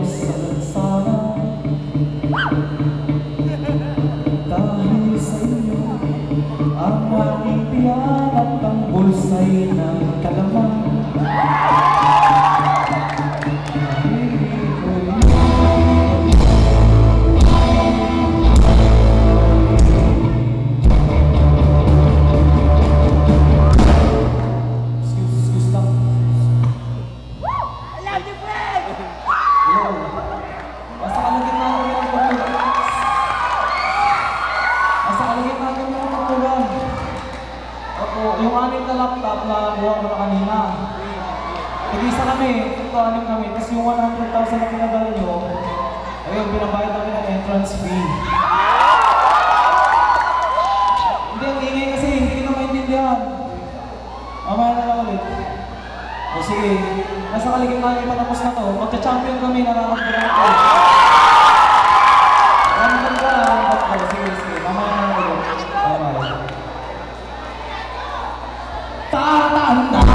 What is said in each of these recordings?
sa lansana. Dahil sa inyo, ang malipian at ang bulsay ng kalaman. Yung anim na laptop na buwan ko na kanina. Nag-isa kami, ito anim kami. Tapos yung 100,000 na pinadala nyo, ayun, binabayad namin ng entrance fee. Hindi, ang ingay kasi, hindi ko na maintindihan. Mamaya na lang ulit. O sige, nasa kaligitnaan yung patapos na to. Magka-champion kami, nararamdaman ko. Ramdam ko. Sige, mamaya na lang ulit. Bye-bye. Tatanda.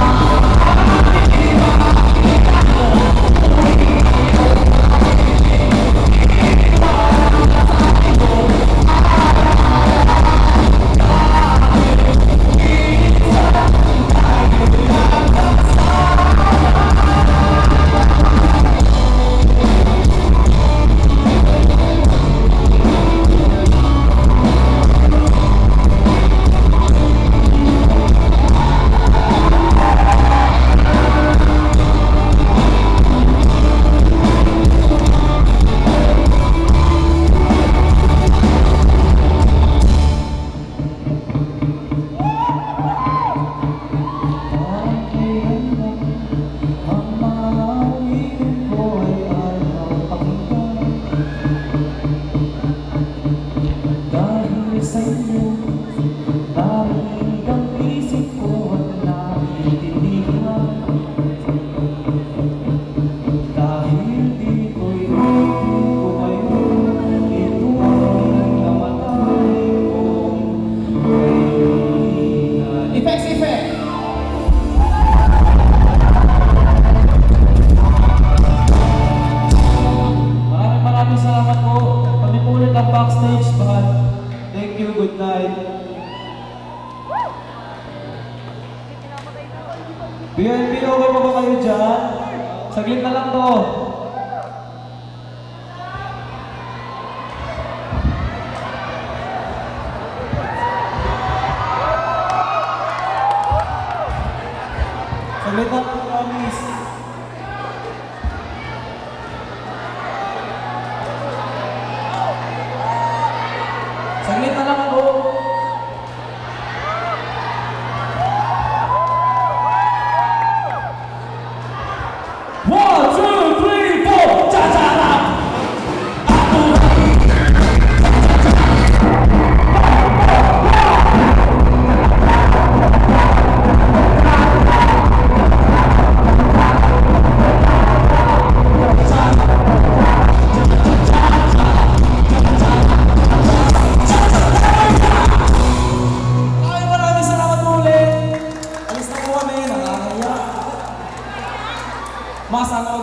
Sa inyo, dahil ang isip ko at naiintindihan. Dahil di ko'y ibigin ko kayo, ito ang namatay kong kaibigan. Effects, effect! Maraming salamat po. Kami po ulit ang backstage, bahal. Thank you, good night. BNB, okay pa ba kayo dyan? Saglit na lang to. Saglit na lang, promise. Saglit na lang ako. One, two, three, four. Cha-cha-cha. Mas ano